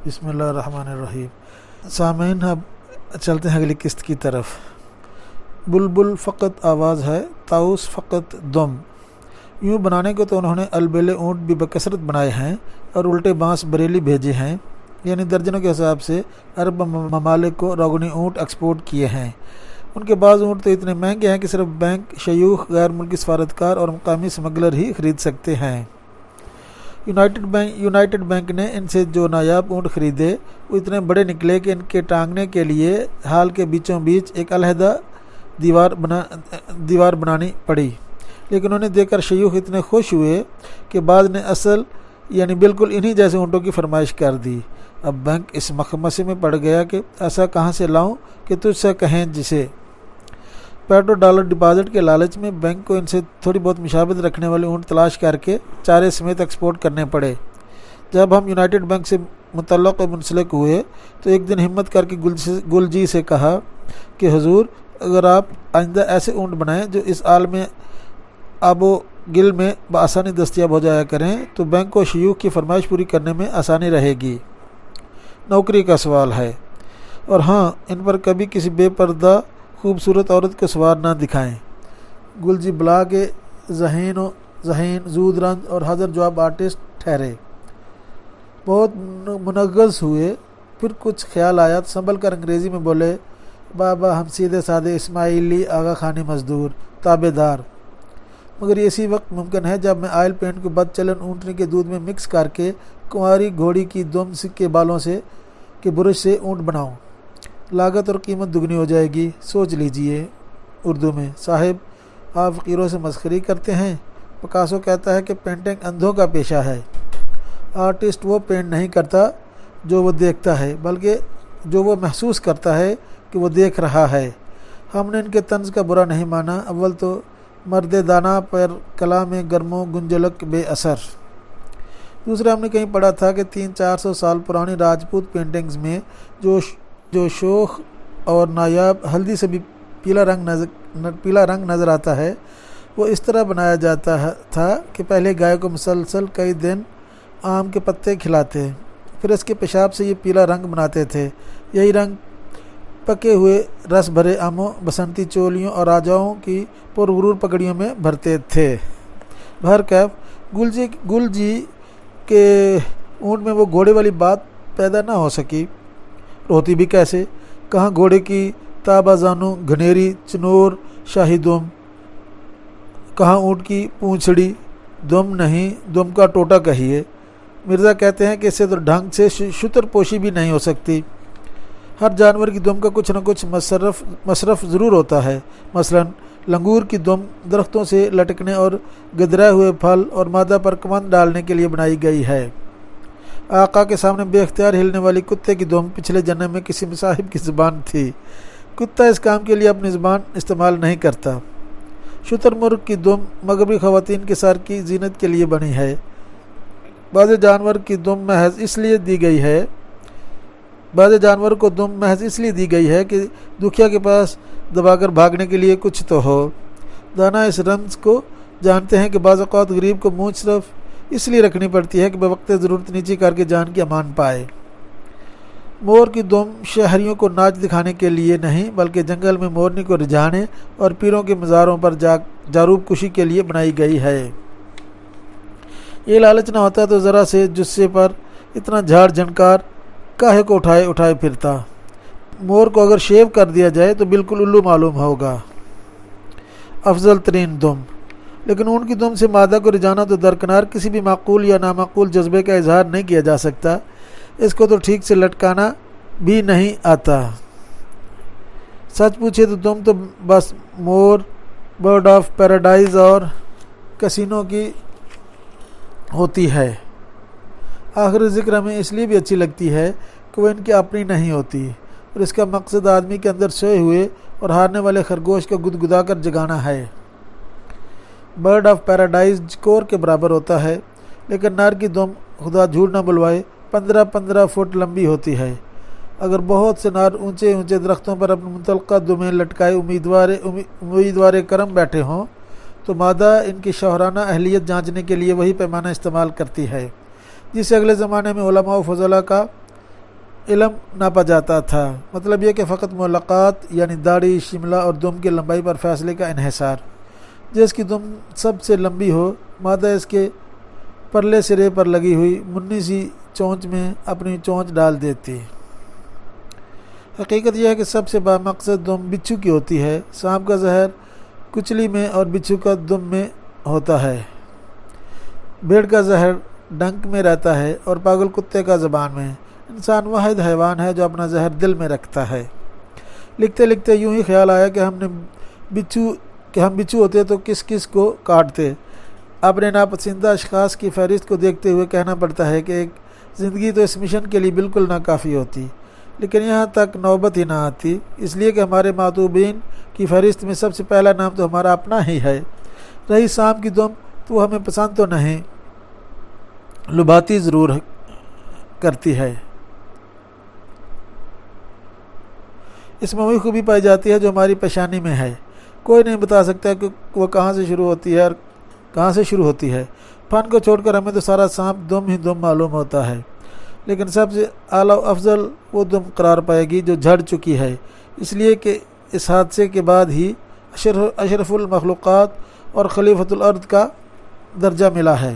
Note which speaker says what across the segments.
Speaker 1: بسم اللہ الرحمن الرحیم۔ سامعین، اب چلتے ہیں اگلی قسط کی طرف۔ بلبل فقط آواز ہے، طاؤس فقط دم۔ یوں بنانے کو تو انہوں نے البیلے اونٹ بھی بکثرت بنائے ہیں اور الٹے بانس بریلی بھیجے ہیں، یعنی درجنوں کے حساب سے عرب ممالک کو روغنی اونٹ ایکسپورٹ کیے ہیں۔ ان کے بعض اونٹ تو اتنے مہنگے ہیں کہ صرف بینک، شیوخ، غیر ملکی سفارتکار اور مقامی اسمگلر ہی خرید سکتے ہیں۔ یونائٹڈ بینک نے ان سے جو نایاب اونٹ خریدے وہ اتنے بڑے نکلے کہ ان کے ٹانگنے کے لیے ہال کے بیچوں بیچ ایک علیحدہ دیوار بنانی پڑی، لیکن انہیں دیکھ کر شیوخ اتنے خوش ہوئے کہ بعض نے اصل یعنی بالکل انہی جیسے اونٹوں کی فرمائش کر دی۔ اب بینک اس مخمصے میں پڑ گیا کہ ایسا کہاں سے لاؤں کہ تجھ سے کہیں جسے۔ پیٹرو ڈالر ڈپازٹ کے لالچ میں بینک کو ان سے تھوڑی بہت مشابہت رکھنے والے اونٹ تلاش کر کے چارے سمیت ایکسپورٹ کرنے پڑے۔ جب ہم یونائٹڈ بینک سے متعلق و منسلک ہوئے تو ایک دن ہمت کر کے گل جی سے کہا کہ حضور، اگر آپ آئندہ ایسے اونٹ بنائیں جو اس عالم آب و گل میں بآسانی دستیاب ہو جایا کریں تو بینک کو شیوخ کی فرمائش پوری کرنے میں آسانی رہے گی۔ نوکری کا سوال ہے، اور ہاں، ان پر کبھی کسی بے پردہ خوبصورت عورت کو سوار نہ دکھائیں۔ گل جی بلا کے ذہین، زود رنج اور حاضر جواب آرٹسٹ ٹھہرے۔ بہت منغص ہوئے، پھر کچھ خیال آیا تو سنبھل کر انگریزی میں بولے، بابا ہم سیدھے سادے اسماعیلی آغا خانی مزدور تابع دار، مگر یہ اسی وقت ممکن ہے جب میں آئل پینٹ کو بد چلن اونٹنی کے دودھ میں مکس کر کے کنواری گھوڑی کی دم کے بالوں سے کے برش سے اونٹ بناؤں۔ لاگت اور قیمت دگنی ہو جائے گی۔ سوچ لیجئے۔ اردو میں، صاحب آپ فقیروں سے مسخری کرتے ہیں۔ پکاسو کہتا ہے کہ پینٹنگ اندھوں کا پیشہ ہے۔ آرٹسٹ وہ پینٹ نہیں کرتا جو وہ دیکھتا ہے، بلکہ جو وہ محسوس کرتا ہے کہ وہ دیکھ رہا ہے۔ ہم نے ان کے طنز کا برا نہیں مانا۔ اول تو مرد دانا پر کلام گرم و گنجلک بے اثر۔ دوسرا، ہم نے کہیں پڑھا تھا کہ 300-400 سال پرانی راجپوت پینٹنگز میں جو شوخ اور نایاب ہلدی سے بھی پیلا رنگ نظر آتا ہے، وہ اس طرح بنایا جاتا تھا کہ پہلے گائے کو مسلسل کئی دن آم کے پتے کھلاتے، پھر اس کے پیشاب سے یہ پیلا رنگ بناتے تھے۔ یہی رنگ پکے ہوئے رس بھرے آموں، بسنتی چولیوں اور راجاؤں کی پرغرور پگڑیوں میں بھرتے تھے۔ بہرکیف گل جی کے اونٹ میں وہ گھوڑے والی بات پیدا نہ ہو سکی۔ ہوتی بھی کیسے؟ کہاں گھوڑے کی تابہ زانو گھنیری چنور شاہی دم، کہاں اونٹ کی پونچھڑی دم نہیں، دم کا ٹوٹا کہیے۔ مرزا کہتے ہیں کہ اس سے تو ڈھنگ سے شتر پوشی بھی نہیں ہو سکتی۔ ہر جانور کی دم کا کچھ نہ کچھ مصرف ضرور ہوتا ہے۔ مثلا لنگور کی دم درختوں سے لٹکنے اور گدرائے ہوئے پھل اور مادہ پر کمند ڈالنے کے لیے بنائی گئی ہے۔ آقا کے سامنے بے اختیار ہلنے والی کتے کی دم پچھلے جنم میں کسی مصاحب کی زبان تھی۔ کتا اس کام کے لیے اپنی زبان استعمال نہیں کرتا۔ شتر مرغ کی دم مغربی خواتین کے سر کی زینت کے لیے بنی ہے۔ بعض جانور کو دم محض اس لیے دی گئی ہے کہ دکھیا کے پاس دبا کر بھاگنے کے لیے کچھ تو ہو۔ دانا اس رمز کو جانتے ہیں کہ بعض اوقات غریب کو مونچھ صرف اس لیے رکھنی پڑتی ہے کہ بوقت ضرورت نیچی کر کے جان کی امان پائے۔ مور کی دم شہریوں کو ناچ دکھانے کے لیے نہیں، بلکہ جنگل میں مورنی کو رجھانے اور پیروں کے مزاروں پر جاروب کشی کے لیے بنائی گئی ہے۔ یہ لالچ نہ ہوتا تو ذرا سے جسے پر اتنا جھاڑ جھنکار کاہے کو اٹھائے پھرتا۔ مور کو اگر شیو کر دیا جائے تو بالکل الو معلوم ہوگا۔ افضل ترین دم۔ لیکن اونٹ کی دم سے مادہ کو رجانا تو درکنار کسی بھی معقول یا نامعقول جذبے کا اظہار نہیں کیا جا سکتا۔ اس کو تو ٹھیک سے لٹکانا بھی نہیں آتا۔ سچ پوچھے تو دم تو بس مور، برڈ آف پیراڈائز اور کسینوں کی ہوتی ہے۔ آخر ذکر ہمیں اس لیے بھی اچھی لگتی ہے کہ وہ ان کی اپنی نہیں ہوتی، اور اس کا مقصد آدمی کے اندر سوئے ہوئے اور ہارنے والے خرگوش کو گدگدا کر جگانا ہے۔ برڈ آف پیراڈائز کور کے برابر ہوتا ہے، لیکن نر کی دم خدا جھوٹ نہ بلوائے 15 فٹ لمبی ہوتی ہے۔ اگر بہت سے نر اونچے درختوں پر اپنے متعلقہ دمیں لٹکائے امیدوار کرم بیٹھے ہوں تو مادہ ان کی شوہرانہ اہلیت جانچنے کے لیے وہی پیمانہ استعمال کرتی ہے جسے اگلے زمانے میں علماء و فضلاء کا علم ناپا جاتا تھا۔ مطلب یہ کہ فقط ملاقات یعنی داڑھی، شملہ اور دم کی لمبائی پر فیصلے کا انحصار۔ جس کی دم سب سے لمبی ہو، مادہ اس کے پرلے سرے پر لگی ہوئی منی سی چونچ میں اپنی چونچ ڈال دیتی۔ حقیقت یہ ہے کہ سب سے بامقصد دم بچھو کی ہوتی ہے۔ سانپ کا زہر کچلی میں اور بچھو کا دم میں ہوتا ہے۔ بھیڑ کا زہر ڈنک میں رہتا ہے اور پاگل کتے کا زبان میں۔ انسان واحد حیوان ہے جو اپنا زہر دل میں رکھتا ہے۔ لکھتے لکھتے یوں ہی خیال آیا کہ ہم بچھو ہوتے تو کس کس کو کاٹتے۔ اپنے ناپسندہ اشخاص کی فہرست کو دیکھتے ہوئے کہنا پڑتا ہے کہ ایک زندگی تو اس مشن کے لیے بالکل ناکافی ہوتی، لیکن یہاں تک نوبت ہی نہ آتی، اس لیے کہ ہمارے معتوبین کی فہرست میں سب سے پہلا نام تو ہمارا اپنا ہی ہے۔ رہی سانپ کی دم تو وہ ہمیں پسند تو نہیں، لبھاتی ضرور کرتی ہے۔ اس میں وہی خوبی پائی جاتی ہے جو ہماری پیشانی میں ہے۔ کوئی نہیں بتا سکتا کہ وہ کہاں سے شروع ہوتی ہے اور کہاں سے شروع ہوتی ہے۔ فن کو چھوڑ کر ہمیں تو سارا سانپ دم ہی دم معلوم ہوتا ہے، لیکن سب سے اعلیٰ افضل وہ دم قرار پائے گی جو جھڑ چکی ہے، اس لیے کہ اس حادثے کے بعد ہی اشرف المخلوقات اور خلیفۃ الارض کا درجہ ملا ہے۔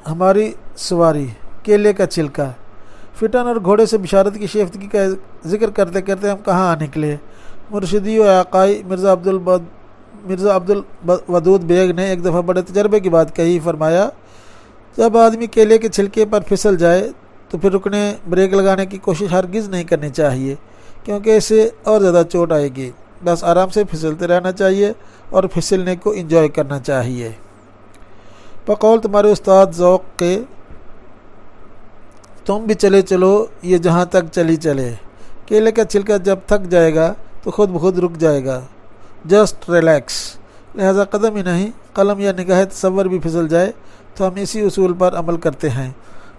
Speaker 1: ہماری سواری، کیلے کا چھلکا۔ فٹن اور گھوڑے سے بشارت کی شیفتگی کا ذکر کرتے کرتے ہم کہاں آ نکلے۔ مرشدی و آقائی مرزا عبد الودود بیگ نے ایک دفعہ بڑے تجربے کی بات کہی، فرمایا جب آدمی کیلے کے چھلکے پر پھسل جائے تو پھر رکنے بریک لگانے کی کوشش ہرگز نہیں کرنی چاہیے، کیونکہ اسے اور زیادہ چوٹ آئے گی۔ بس آرام سے پھسلتے رہنا چاہیے اور پھسلنے کو انجوائے کرنا چاہیے۔ بقول تمہارے استاد ذوق کے، تم بھی چلے چلو یہ جہاں تک چلی چلے۔ کیلے کا چھلکا جب تھک جائے گا تو خود بخود رک جائے گا، جسٹ ریلیکس۔ لہذا قدم ہی نہیں، قلم یا نگاہ تصور بھی پھسل جائے تو ہم اسی اصول پر عمل کرتے ہیں،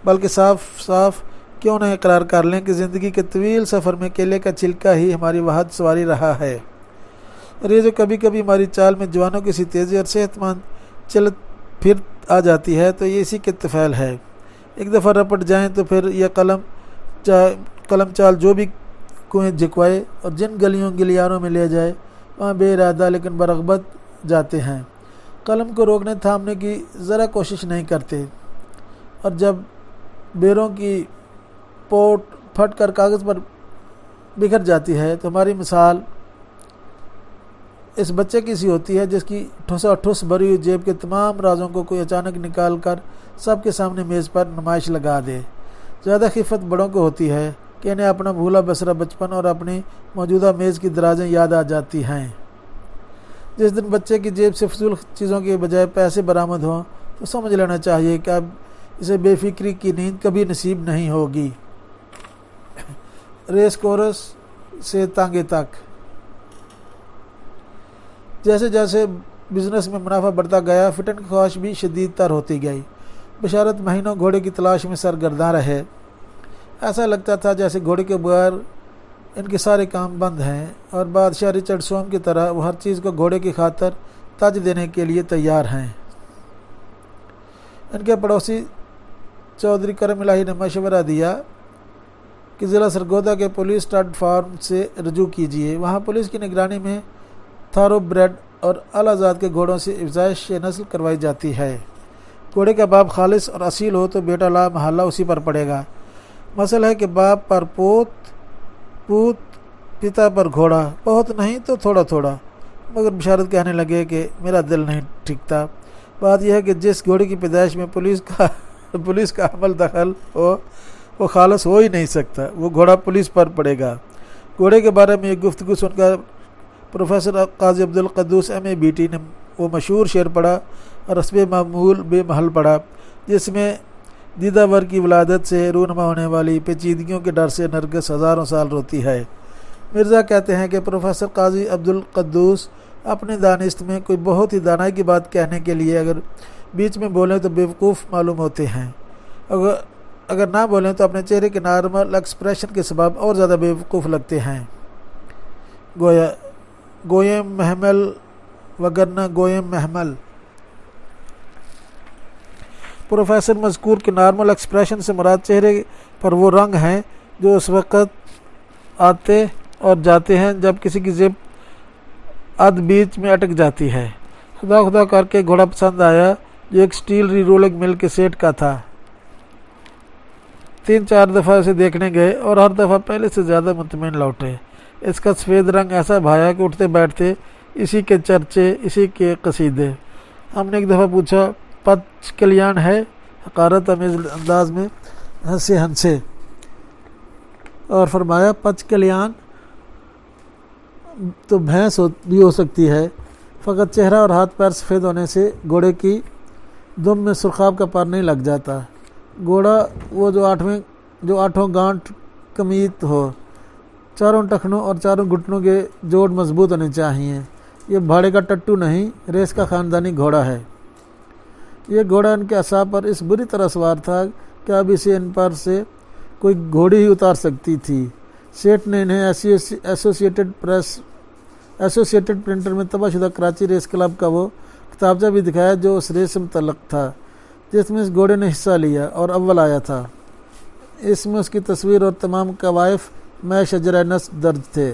Speaker 1: بلکہ صاف صاف کیوں نہ اقرار کر لیں کہ زندگی کے طویل سفر میں کیلے کا چھلکا ہی ہماری واحد سواری رہا ہے۔ اور یہ جو کبھی کبھی ہماری چال میں جوانوں کی سی تیزی اور صحت مند چل پھر آ جاتی ہے تو یہ اسی کے طفیل ہے۔ ایک دفعہ رپٹ جائیں تو پھر یہ قلم چال جو بھی کنویں جھکوائے اور جن گلیوں گلیاروں میں لے جائے وہاں بے ارادہ لیکن برغبت جاتے ہیں۔ قلم کو روکنے تھامنے کی ذرا کوشش نہیں کرتے، اور جب بیروں کی پوٹ پھٹ کر کاغذ پر بکھر جاتی ہے تو ہماری مثال اس بچے کی سی ہوتی ہے جس کی ٹھوسا ٹھوس بھری ہوئی جیب کے تمام رازوں کو کوئی اچانک نکال کر سب کے سامنے میز پر نمائش لگا دے۔ زیادہ خفت بڑوں کو ہوتی ہے کہ انہیں اپنا بھولا بسرا بچپن اور اپنی موجودہ میز کی درازیں یاد آ جاتی ہیں۔ جس دن بچے کی جیب سے فضول چیزوں کے بجائے پیسے برآمد ہوں تو سمجھ لینا چاہیے کہ اب اسے بے فکری کی نیند کبھی نصیب نہیں ہوگی۔ ریس کورس سے تانگے تک۔ جیسے جیسے بزنس میں منافع بڑھتا گیا، فٹن کی خواہش بھی شدید تر ہوتی گئی۔ بشارت مہینوں گھوڑے کی تلاش میں سرگرداں رہے۔ ایسا لگتا تھا جیسے گھوڑے کے بغیر ان کے سارے کام بند ہیں، اور بادشاہ رچرڈ سوم کی طرح وہ ہر چیز کو گھوڑے کی خاطر تج دینے کے لیے تیار ہیں۔ ان کے پڑوسی چودھری کرم الہی نے مشورہ دیا کہ ضلع سرگودا کے پولیس اسٹاڈ فارم سے رجوع کیجیے، وہاں پولیس کی نگرانی میں تھارو بریڈ اور اعلیٰ ذات کے گھوڑوں سے افزائش نسل کروائی جاتی ہے۔ گھوڑے کا باپ خالص اور اصیل ہو تو بیٹا لا محالہ اسی پر پڑے گا۔ مسئلہ ہے کہ باپ پر پوت، پتا پر گھوڑا، بہت نہیں تو تھوڑا تھوڑا۔ مگر بشارت کہنے لگے کہ میرا دل نہیں ٹھکتا۔ بات یہ ہے کہ جس گھوڑے کی پیدائش میں پولیس کا عمل دخل ہو وہ خالص ہو ہی نہیں سکتا، وہ گھوڑا پولیس پر پڑے گا۔ گھوڑے کے بارے میں ایک گفتگو سن کر پروفیسر قاضی عبدالقدوس MABT نے وہ مشہور شعر پڑھا اور رسم معمول بے محل پڑھا، جس میں دیدہ ور کی ولادت سے رونما ہونے والی پیچیدگیوں کے ڈر سے نرگس ہزاروں سال روتی ہے۔ مرزا کہتے ہیں کہ پروفیسر قاضی عبدالقدوس اپنے دانست میں کوئی بہت ہی دانائی کی بات کہنے کے لیے اگر بیچ میں بولیں تو بیوقوف معلوم ہوتے ہیں، اگر نہ بولیں تو اپنے چہرے کے نارمل ایکسپریشن کے سبب اور زیادہ بیوقوف لگتے ہیں۔ گویم محمل وگرنہ گویم محمل۔ پروفیسر مذکور کے نارمل ایکسپریشن سے مراد چہرے پر وہ رنگ ہیں جو اس وقت آتے اور جاتے ہیں جب کسی کی جیب بیچ میں اٹک جاتی ہے۔ خدا خدا کر کے گھوڑا پسند آیا جو ایک سٹیل ری رولنگ مل کے سیٹ کا تھا۔ 3-4 دفعہ اسے دیکھنے گئے اور ہر دفعہ پہلے سے زیادہ مطمئن لوٹے۔ اس کا سفید رنگ ایسا بھایا کہ اٹھتے بیٹھتے اسی کے چرچے، اسی کے قصیدے۔ ہم نے ایک دفعہ پوچھا 5 کلیان ہے؟ حقارت امیز انداز میں ہنسے اور فرمایا 5 کلیان تو بھینس بھی ہو سکتی ہے، فقط چہرہ اور ہاتھ پیر سفید ہونے سے گھوڑے کی دم میں سرخاب کا پار نہیں لگ جاتا۔ گھوڑا وہ جو آٹھوں گانٹ کمیت ہو، چاروں ٹخنوں اور چاروں گھٹنوں کے جوڑ مضبوط ہونے چاہیے۔ یہ بھاڑے کا ٹٹو نہیں، ریس کا خاندانی گھوڑا ہے۔ یہ گھوڑا ان کے اعصاب پر اس بری طرح سوار تھا کہ اب اسے ان پر سے کوئی گھوڑی ہی اتار سکتی تھی۔ سیٹھ نے انہیں ایسوسیٹڈ پرنٹر میں طبع شدہ کراچی ریس کلب کا وہ کتابچہ بھی دکھایا جو اس ریس سے متعلق تھا جس میں اس گھوڑے نے حصہ لیا اور اول آیا تھا۔ اس میں اس کی تصویر اور تمام کوائف میں شجرہ نسب درج تھے۔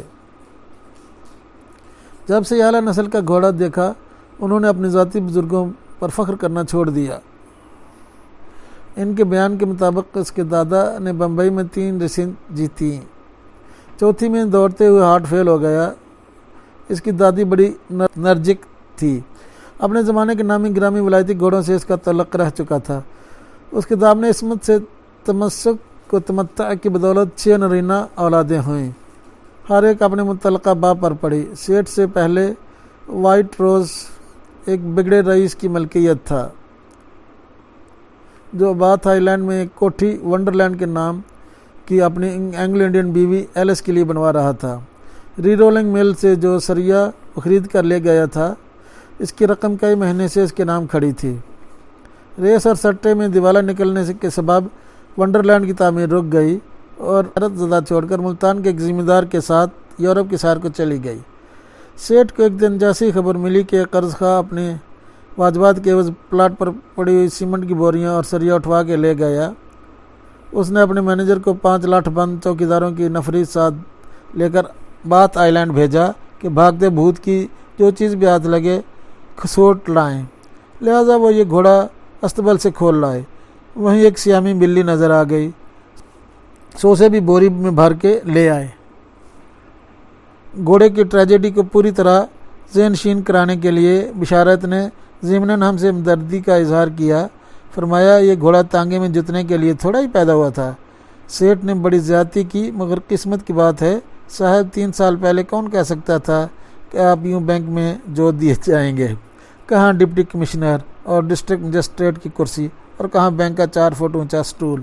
Speaker 1: جب سے اعلیٰ نسل کا گھوڑا دیکھا انہوں نے اپنے ذاتی بزرگوں پر فخر کرنا چھوڑ دیا۔ ان کے بیان کے مطابق اس کے دادا نے بمبئی میں 3 ریسیں جیتی، چوتھی میں دوڑتے ہوئے ہارٹ فیل ہو گیا۔ اس کی دادی بڑی نرجک تھی، اپنے زمانے کے نامی گرامی ولایتی گھوڑوں سے اس کا تعلق رہ چکا تھا۔ اس کے دامن عصمت سے تمسک و تمتع کی بدولت 6 نرینہ اولادیں ہوئیں، ہر ایک اپنے متعلقہ باپ پر پڑی۔ سیٹھ سے پہلے وائٹ روز ایک بگڑے رئیس کی ملکیت تھا جو باتھ آئی لینڈ میں ایک کوٹھی ونڈرلینڈ کے نام کی اپنی اینگلو انڈین بیوی ایلس کے لیے بنوا رہا تھا۔ ری رولنگ مل سے جو سریا خرید کر لے گیا تھا اس کی رقم کئی مہینے سے اس کے نام کھڑی تھی۔ ریس اور سٹے میں دیوالا نکلنے کے سبب ونڈرلینڈ کی تعمیر رک گئی اور حیرت زدہ چھوڑ کر ملتان کے ایک ذمہ دار کے ساتھ یورپ کی سیر کو چلی گئی۔ سیٹھ کو ایک دن جیسی خبر ملی کہ قرض خواہ اپنے واجبات کے عوض پلاٹ پر پڑی ہوئی سیمنٹ کی بوریاں اور سریا اٹھوا کے لے گیا، اس نے اپنے مینیجر کو 5 لاٹھ بند چوکیداروں کی نفری ساتھ لے کر باتھ آئی لینڈ بھیجا کہ بھاگتے بھوت کی جو چیز بھی ہاتھ لگے کھسوٹ لائیں۔ لہذا وہ یہ گھوڑا استبل سے کھول لائے۔ وہیں ایک سیامی بلی نظر آ گئی، سو سے بھی بوری میں بھر کے لے آئے۔ گھوڑے کی ٹریجڈی کو پوری طرح ذہن نشین کرانے کے لیے بشارت نے ضمناً ہم سے ہمدردی کا اظہار کیا، فرمایا یہ گھوڑا تانگے میں جتنے کے لیے تھوڑا ہی پیدا ہوا تھا۔ سیٹھ نے بڑی زیادتی کی، مگر قسمت کی بات ہے صاحب 3 سال پہلے کون کہہ سکتا تھا کہ آپ یوں بینک میں جو دیے جائیں گے، کہاں ڈپٹی کمشنر اور ڈسٹرکٹ مجسٹریٹ کی کرسی اور کہاں بینک کا 4 فٹ اونچا سٹول۔